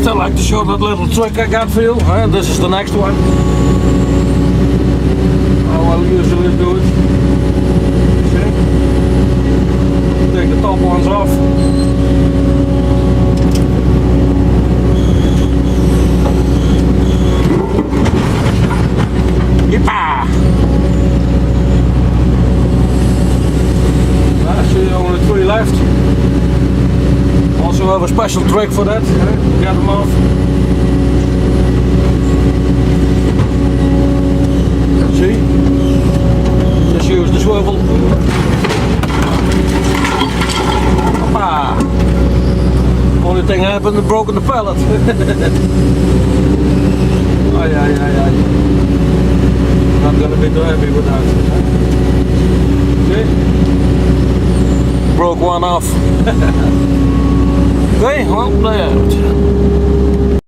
still like to show that little trick I got for you. This is the next one. How I'll usually do it. See? Take the top ones off. Yippah! I see only 3 left. Also have a special trick for that. Get them off. See? Just use the swivel. Hoppa! Only thing happened, it broken the pallet. Ay, ay, ay, ay. Not gonna be too happy with that. See? Broke one off. Okay, well, there.